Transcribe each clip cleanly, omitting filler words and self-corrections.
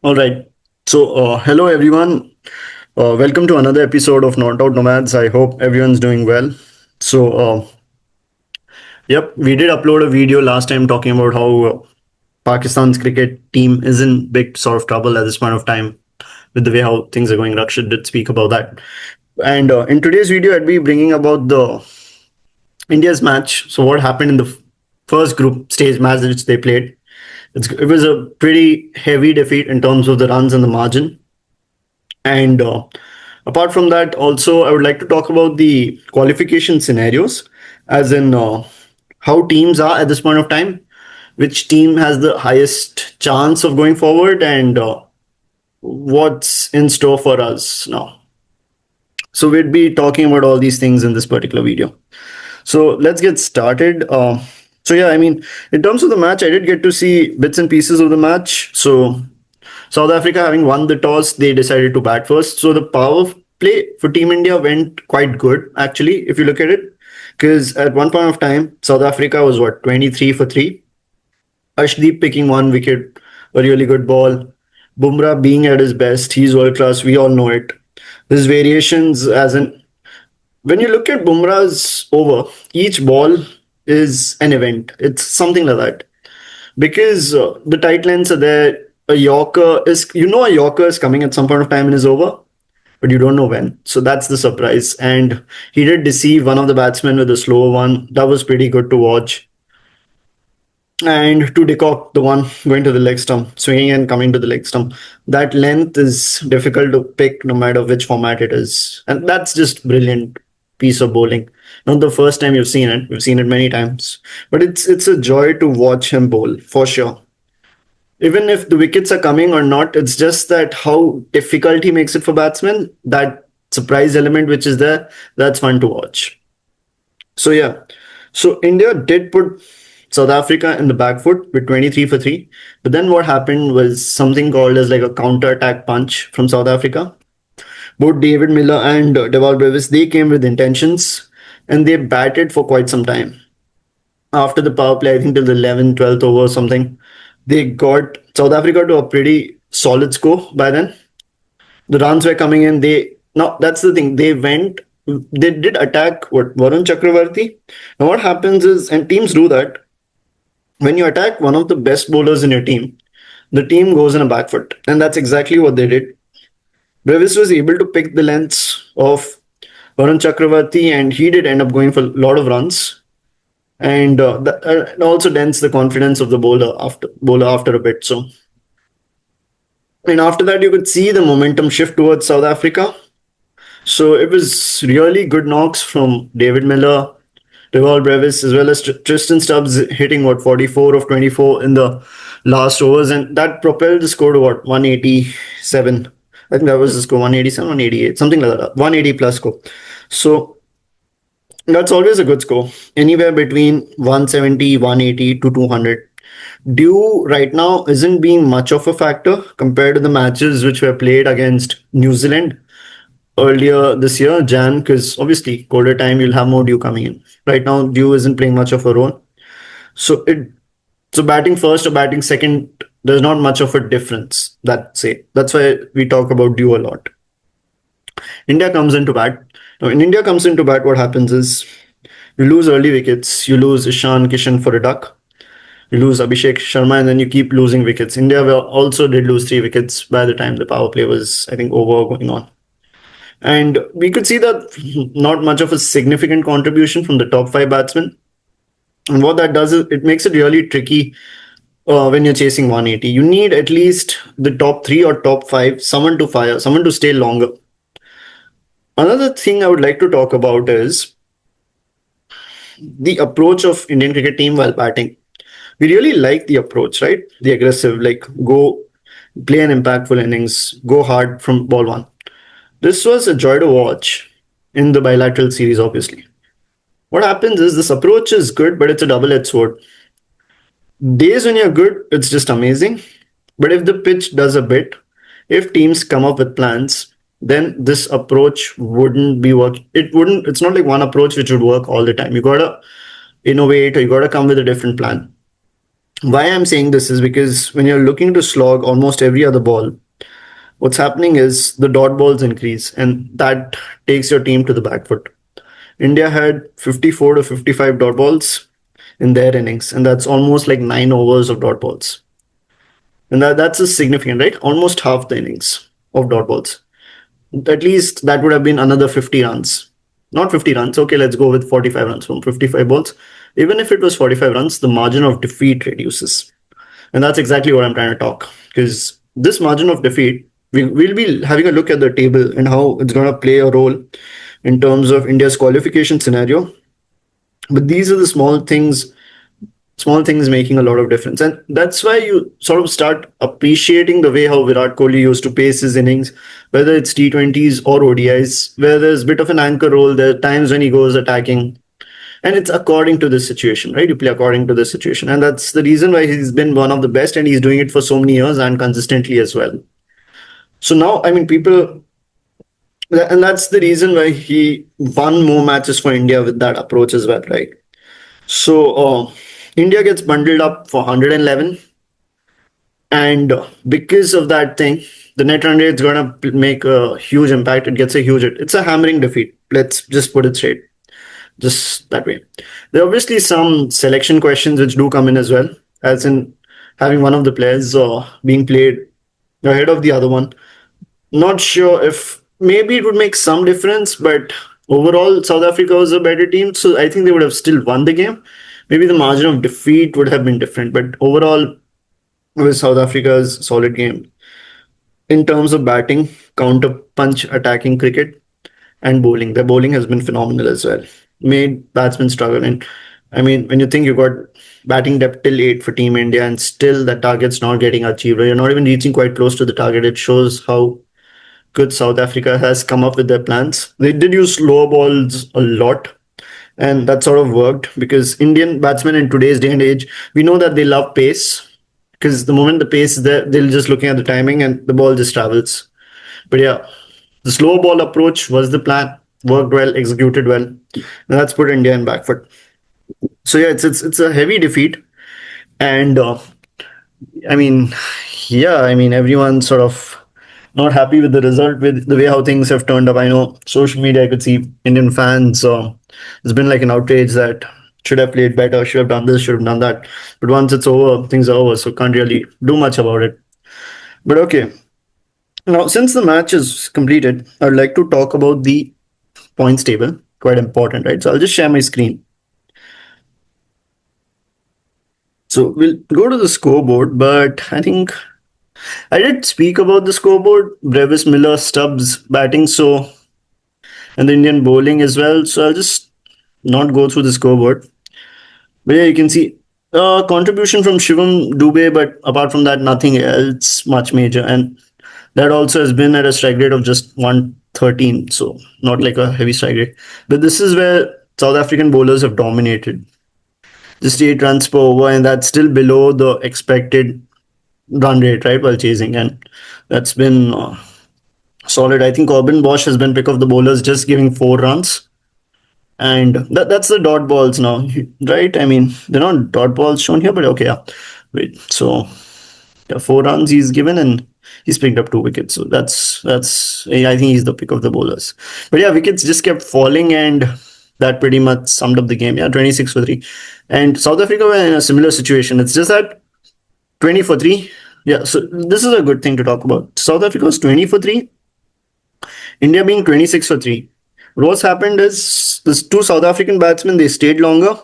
All right. Hello everyone. Welcome to another episode of NotOut Nomads. I hope everyone's doing well. So, yep, we did upload a video last time talking about how Pakistan's cricket team is in big sort of trouble at this point of time with the way how things are going. Rakshit did speak about that. And in today's video, I'd be bringing about the India's match. So, what happened in the first group stage match which they played? It was a pretty heavy defeat in terms of the runs and the margin. And apart from that, also, I would like to talk about the qualification scenarios, as in how teams are at this point of time, which team has the highest chance of going forward, and what's in store for us now. So, we'd be talking about all these things in this particular video. So, let's get started. In terms of the match, I did get to see bits and pieces of the match. So, South Africa, having won the toss, they decided to bat first. So the power play for Team India went quite good, actually, if you look at it. Because at one point of time, South Africa was 23 for 3. Ashdeep picking one wicket, a really good ball. Bumrah being at his best, he's world class, we all know it. His variations, as in, when you look at Bumrah's over, each ball is an event. It's something like that because the tight lengths are there. A Yorker is coming at some point of time in his over, but you don't know when. So that's the surprise. And he did deceive one of the batsmen with a slower one. That was pretty good to watch. And to decock the one going to the leg stump, swinging and coming to the leg stump. That length is difficult to pick no matter which format it is. And that's just brilliant piece of bowling. Not the first time you've seen it. We've seen it many times. But it's a joy to watch him bowl, for sure. Even if the wickets are coming or not, it's just that how difficult he makes it for batsmen. That surprise element which is there, that's fun to watch. So yeah, so India did put South Africa in the back foot with 23 for 3. But then what happened was something called as like a counter attack punch from South Africa. Both David Miller and Deval Brevis, they came with intentions and they batted for quite some time. After the power play, I think till the 11th, 12th over or something, they got South Africa to a pretty solid score by then. The runs were coming in. That's the thing. They did attack Varun Chakravarti. Now what happens is, and teams do that, when you attack one of the best bowlers in your team, the team goes in a back foot. And that's exactly what they did. Brevis was able to pick the lengths of Varun Chakravarti, and he did end up going for a lot of runs. And it also dents the confidence of the bowler after a bit. So, and after that, you could see the momentum shift towards South Africa. So it was really good knocks from David Miller, Deval Brevis, as well as Tristan Stubbs hitting 44 of 24 in the last overs, and that propelled the score to 187. I think that was the score, 187, 188, something like that, 180 plus score. So that's always a good score, anywhere between 170, 180 to 200. Dew right now isn't being much of a factor compared to the matches which were played against New Zealand earlier this year, Jan, because obviously colder time you'll have more dew coming in. Right now, dew isn't playing much of a role. So batting first or batting second, there's not much of a difference. That's why we talk about dew a lot. India comes into bat. Now, in India comes into bat, what happens is you lose early wickets. You lose Ishan Kishan for a duck. You lose Abhishek Sharma, and then you keep losing wickets. India also did lose 3 wickets by the time the power play was, I think, over going on. And we could see that not much of a significant contribution from the top 5 batsmen. And what that does is it makes it really tricky when you're chasing 180. You need at least the top 3 or top 5, someone to fire, someone to stay longer. Another thing I would like to talk about is the approach of Indian cricket team while batting. We really like the approach, right? The aggressive, like go play an impactful innings, go hard from ball one. This was a joy to watch in the bilateral series, obviously. What happens is this approach is good, but it's a double-edged sword. Days when you're good, it's just amazing. But if the pitch does a bit, if teams come up with plans, then this approach wouldn't be work. It's not like one approach which would work all the time. You gotta innovate or you gotta come with a different plan. Why I'm saying this is because when you're looking to slog almost every other ball, what's happening is the dot balls increase, and that takes your team to the back foot. India had 54 to 55 dot balls in their innings, and that's almost like 9 overs of dot balls. And that's a significant, right? Almost half the innings of dot balls. At least that would have been another 50 runs. Not 50 runs. Okay, let's go with 45 runs from 55 balls. Even if it was 45 runs, the margin of defeat reduces. And that's exactly what I'm trying to talk. Because this margin of defeat, we'll be having a look at the table and how it's going to play a role in terms of India's qualification scenario. But these are the small things making a lot of difference. And that's why you sort of start appreciating the way how Virat Kohli used to pace his innings, whether it's T20s or ODIs, where there's a bit of an anchor role. There are times when he goes attacking. And it's according to the situation, right? You play according to the situation. And that's the reason why he's been one of the best and he's doing it for so many years and consistently as well. So now, I mean, people, and that's the reason why he won more matches for India with that approach as well, right? So India gets bundled up for 111, and because of that thing, the net run rate is gonna make a huge impact. It gets a huge. It's a hammering defeat. Let's just put it straight, just that way. There are obviously some selection questions which do come in as well, as in having one of the players being played ahead of the other one. Not sure if maybe it would make some difference, but overall, South Africa was a better team, so I think they would have still won the game. Maybe the margin of defeat would have been different, but overall, it was South Africa's solid game in terms of batting, counter punch, attacking cricket, and bowling. Their bowling has been phenomenal as well. Made batsmen struggle, and I mean, when you think you got batting depth till 8 for Team India, and still the target's not getting achieved, or you're not even reaching quite close to the target, it shows how good South Africa has come up with their plans. They did use slow balls a lot, and that sort of worked because Indian batsmen in today's day and age, we know that they love pace because the moment the pace is there, they're just looking at the timing and the ball just travels. But yeah, the slow ball approach was the plan, worked well, executed well, and that's put India in back foot. So yeah, it's a heavy defeat, and I mean, yeah, I mean, everyone sort of not happy with the result, with the way how things have turned up. I know social media, I could see Indian fans. It's been like an outrage that should have played better, should have done this, should have done that. But once it's over, things are over, so can't really do much about it. But okay, now since the match is completed, I'd like to talk about the points table. Quite important, right? So I'll just share my screen. So we'll go to the scoreboard, but I think I did speak about the scoreboard, Brevis, Miller, Stubbs batting, so and the Indian bowling as well. So I'll just not go through the scoreboard. But yeah, you can see contribution from Shivam Dubey, but apart from that, nothing else much major. And that also has been at a strike rate of just 113, so not like a heavy strike rate. But this is where South African bowlers have dominated. Just 8 runs per over, and that's still below the expected run rate, right, while chasing. And that's been solid. I think Corbin Bosch has been pick of the bowlers, just giving 4 runs. And that's the dot balls now, right? I mean, they're not dot balls shown here, but okay, yeah. Wait, so yeah, 4 runs he's given, and he's picked up 2 wickets. So I think he's the pick of the bowlers. But yeah, wickets just kept falling, and that pretty much summed up the game. Yeah, 26 for 3. And South Africa were in a similar situation. It's just that 20 for 3. Yeah, so this is a good thing to talk about. South Africa was 20 for 3, India being 26 for 3. What's happened is these two South African batsmen, they stayed longer.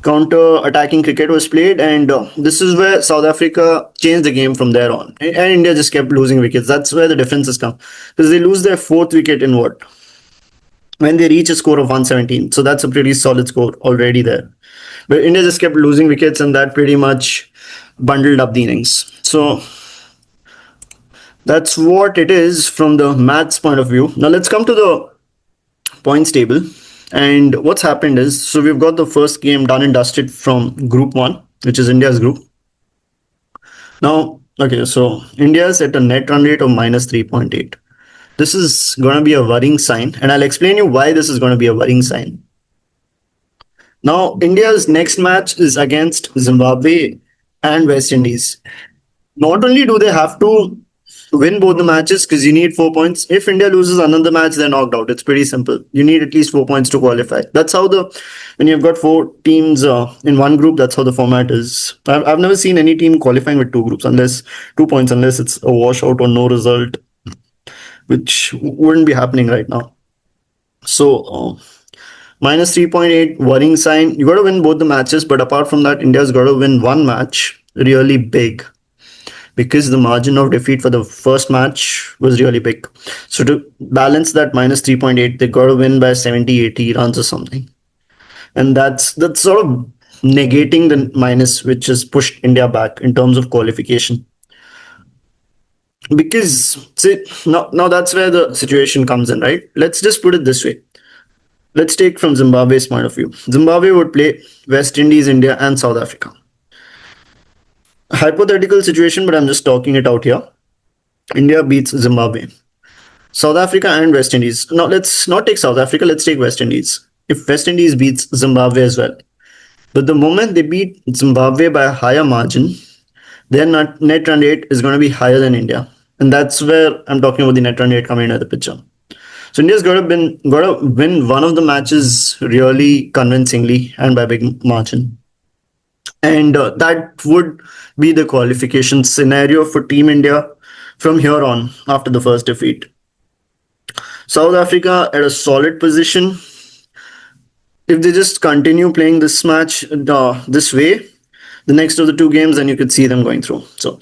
Counter attacking cricket was played, and this is where South Africa changed the game from there on. And India just kept losing wickets. That's where the difference has come. Because they lose their 4th wicket in what? When they reach a score of 117. So that's a pretty solid score already there. But India just kept losing wickets, and that pretty much bundled up the innings. So that's what it is from the maths point of view. Now let's come to the points table. And what's happened is, so we've got the first game done and dusted from Group 1, which is India's group. Now, okay, so India's at a net run rate of minus 3.8. This is going to be a worrying sign, and I'll explain you why this is going to be a worrying sign. Now, India's next match is against Zimbabwe and West Indies. Not only do they have to win both the matches because you need 4 points. If India loses another match, they're knocked out. It's pretty simple. You need at least 4 points to qualify. That's how when you've got four teams in one group, that's how the format is. I've never seen any team qualifying with two groups unless 2 points, unless it's a washout or no result, which wouldn't be happening right now. So, minus 3.8, worrying sign. You got to win both the matches, but apart from that, India's got to win one match really big because the margin of defeat for the first match was really big. So to balance that minus 3.8, they got to win by 70, 80 runs or something. And that's sort of negating the minus, which has pushed India back in terms of qualification. Because see, now that's where the situation comes in, right? Let's just put it this way. Let's take from Zimbabwe's point of view. Zimbabwe would play West Indies, India, and South Africa. Hypothetical situation, but I'm just talking it out here. India beats Zimbabwe. South Africa and West Indies. Now let's not take South Africa, let's take West Indies. If West Indies beats Zimbabwe as well. But the moment they beat Zimbabwe by a higher margin, their net run rate is going to be higher than India. And that's where I'm talking about the net run rate coming into the picture. So India's got to win one of the matches really convincingly and by big margin. And that would be the qualification scenario for Team India from here on after the first defeat. South Africa at a solid position. If they just continue playing this match this way, the next of the two games, then you could see them going through. So,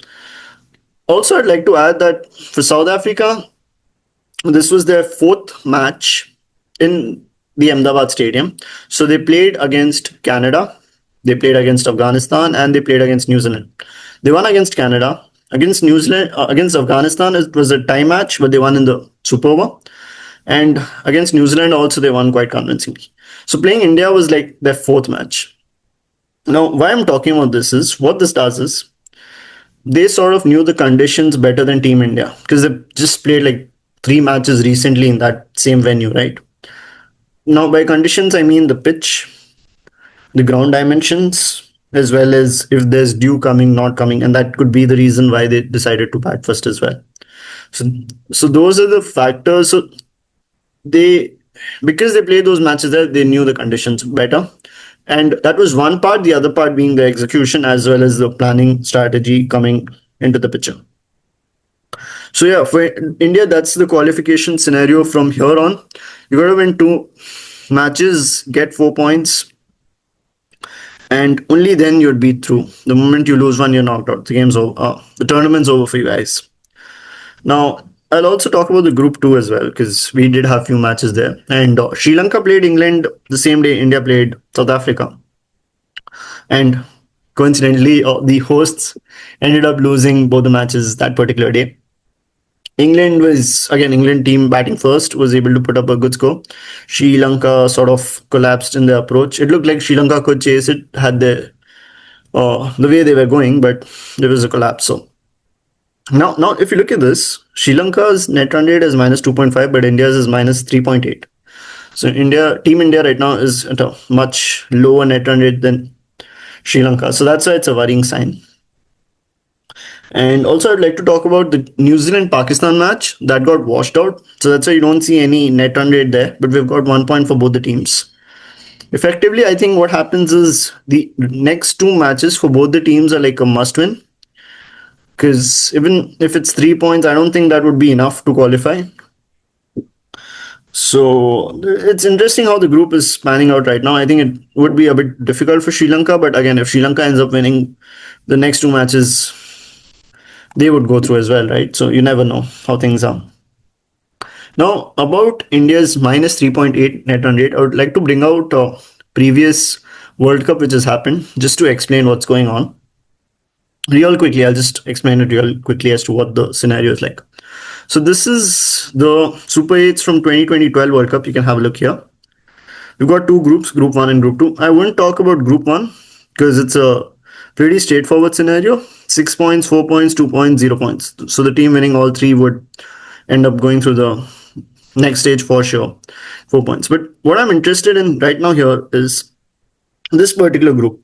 also, I'd like to add that for South Africa, this was their fourth match in the Ahmedabad Stadium. So they played against Canada, they played against Afghanistan, and they played against New Zealand. They won against Canada. Against New Zealand, against Afghanistan, it was a tie match, but they won in the Super Over. And against New Zealand also, they won quite convincingly. So playing India was like their fourth match. Now, why I'm talking about this is, what this does is, they sort of knew the conditions better than Team India because they just played like 3 matches recently in that same venue, right? Now, by conditions, I mean the pitch, the ground dimensions, as well as if there's dew coming, not coming, and that could be the reason why they decided to bat first as well. So those are the factors. So because they played those matches there, they knew the conditions better. And that was one part, the other part being the execution as well as the planning strategy coming into the picture. So yeah, for India, that's the qualification scenario from here on. You got to win 2 matches, get 4 points, and only then you'd be through. The moment you lose one, you're knocked out. The game's over. The tournament's over for you guys. Now, I'll also talk about the Group 2 as well because we did have a few matches there. And Sri Lanka played England the same day India played South Africa. And coincidentally, the hosts ended up losing both the matches that particular day. England team batting first, was able to put up a good score. Sri Lanka sort of collapsed in their approach. It looked like Sri Lanka could chase it, had the way they were going, but there was a collapse. So now if you look at this, Sri Lanka's net run rate is minus 2.5, but India's is minus 3.8. So Team India right now is at a much lower net run rate than Sri Lanka. So that's why it's a worrying sign. And also, I'd like to talk about the New Zealand-Pakistan match that got washed out. So that's why you don't see any net run rate there, but we've got 1 point for both the teams. Effectively, I think what happens is the next 2 matches for both the teams are like a must-win. Because even if it's 3 points, I don't think that would be enough to qualify. So it's interesting how the group is panning out right now. I think it would be a bit difficult for Sri Lanka, but again, if Sri Lanka ends up winning the next 2 matches, they would go through as well, right? So you never know how things are. Now, about India's minus 3.8 net run rate, I would like to bring out a previous World Cup which has happened just to explain what's going on. Real quickly, I'll just explain it real quickly as to what the scenario is like. So this is the Super 8s from 2020 World Cup. You can have a look here. We've got 2 groups, Group 1 and Group 2. I won't talk about Group 1 because it's a pretty straightforward scenario. 6 points, 4 points, 2 points, 0 points. So the team winning all 3 would end up going through the next stage for sure. 4 points. But what I'm interested in right now here is this particular group.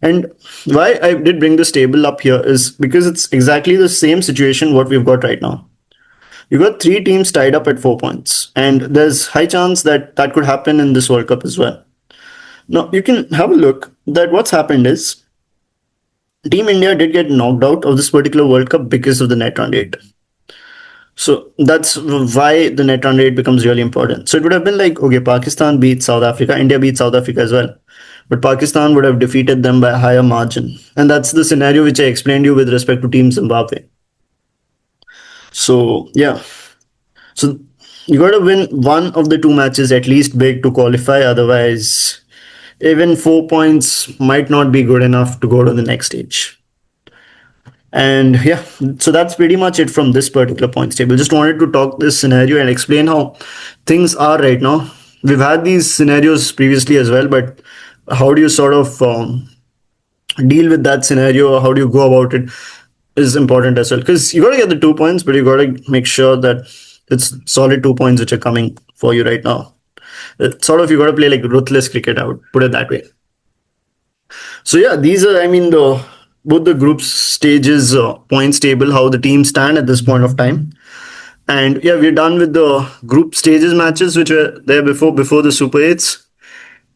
And why I did bring this table up here is because it's exactly the same situation what we've got right now. You got three teams tied up at 4 points, and there's high chance that that could happen in this World Cup as well. Now you can have a look that what's happened is Team India did get knocked out of this particular World Cup because of the net run rate. So that's why the net run rate becomes really important. So it would have been like, okay, Pakistan beats South Africa, India beats South Africa as well. But Pakistan would have defeated them by a higher margin. And that's the scenario which I explained you with respect to Team Zimbabwe. So, yeah. So you got to win one of the two matches at least big to qualify. Otherwise, even 4 points might not be good enough to go to the next stage. And yeah, so that's pretty much it from this particular points table. Just wanted to talk this scenario and explain how things are right now. We've had these scenarios previously as well, but how do you sort of deal with that scenario? How do you go about it is important as well. Because you got to get the 2 points, but you got to make sure that it's solid 2 points which are coming for you right now. It's sort of you got to play like ruthless cricket, I would put it that way. So yeah, these are, I mean, the both the group stages points table, how the teams stand at this point of time. And yeah, we're done with the group stages matches which were there before the Super 8s.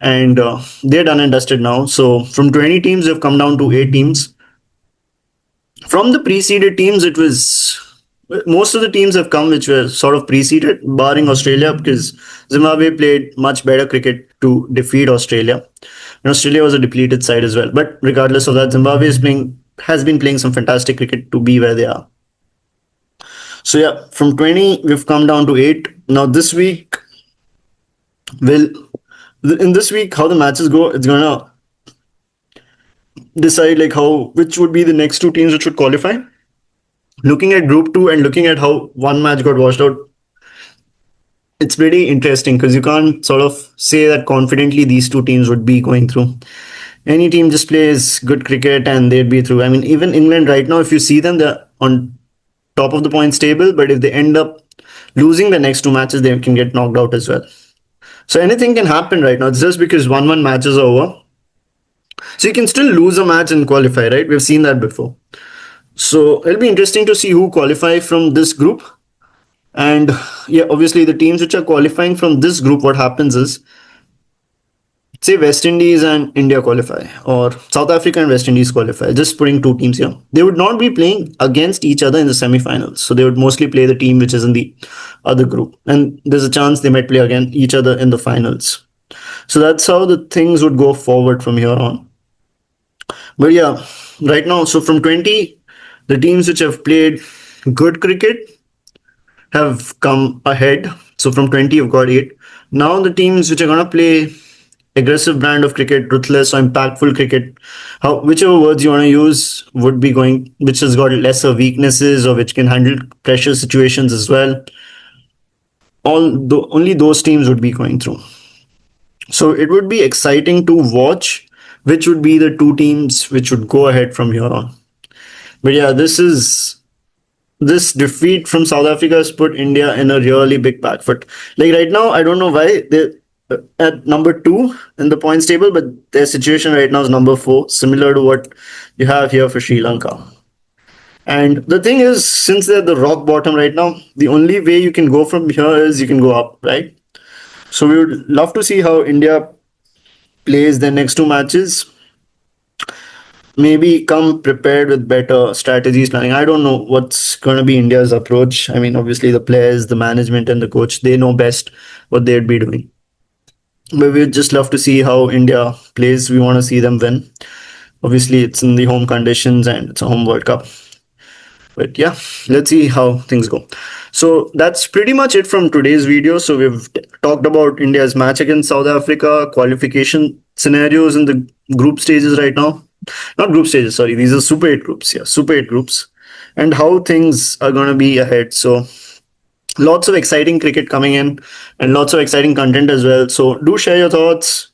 And they're done and dusted now. So from 20 teams, they've come down to 8 teams. From the preceded teams, it was most of the teams have come which were sort of preceded, barring Australia, because Zimbabwe played much better cricket to defeat Australia. And Australia was a depleted side as well. But regardless of that, Zimbabwe has been playing some fantastic cricket to be where they are. So yeah, from 20 we've come down to 8. Now this week, will in this week how the matches go, it's gonna decide like how which would be the next two teams which would qualify. Looking at Group 2 and looking at how one match got washed out, it's pretty interesting because you can't sort of say that confidently these two teams would be going through. Any team just plays good cricket and they'd be through. I mean, even England right now, if you see them, they're on top of the points table, but if they end up losing the next two matches, they can get knocked out as well. So anything can happen right now. It's just because 1-1 matches are over. So you can still lose a match and qualify, right? We've seen that before. So it'll be interesting to see who qualify from this group. And yeah, obviously the teams which are qualifying from this group, what happens is, say West Indies and India qualify, or South Africa and West Indies qualify, just putting two teams here. They would not be playing against each other in the semi-finals. So they would mostly play the team which is in the other group. And there's a chance they might play against each other in the finals. So that's how the things would go forward from here on. But yeah, right now, so from 20, the teams which have played good cricket have come ahead. So from 20, you've got 8. Now the teams which are going to play aggressive brand of cricket, ruthless or impactful cricket, whichever words you want to use, would be going, which has got lesser weaknesses or which can handle pressure situations as well. Only those teams would be going through. So it would be exciting to watch which would be the two teams which would go ahead from here on. But yeah, this defeat from South Africa has put India in a really big back foot. Like right now, I don't know why they're at number 2 in the points table, but their situation right now is number 4, similar to what you have here for Sri Lanka. And the thing is, since they're the rock bottom right now, the only way you can go from here is you can go up, right? So we would love to see how India plays their next two matches. Maybe come prepared with better strategies planning. I don't know what's going to be India's approach. I mean, obviously the players, the management and the coach, they know best what they'd be doing. But we'd just love to see how India plays. We want to see them win. Obviously, it's in the home conditions and it's a home World Cup. But yeah, let's see how things go. So that's pretty much it from today's video. So we've talked about India's match against South Africa, qualification scenarios in the group stages right now. Not group stages, sorry. These are Super 8 groups. Yeah, Super 8 groups. And how things are going to be ahead. So lots of exciting cricket coming in and lots of exciting content as well. So do share your thoughts.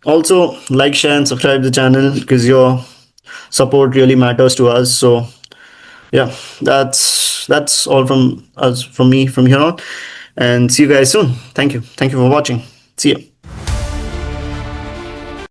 Also, like, share and subscribe to the channel because your support really matters to us. So yeah, that's all from me from here on. And see you guys soon. Thank you. Thank you for watching. See you.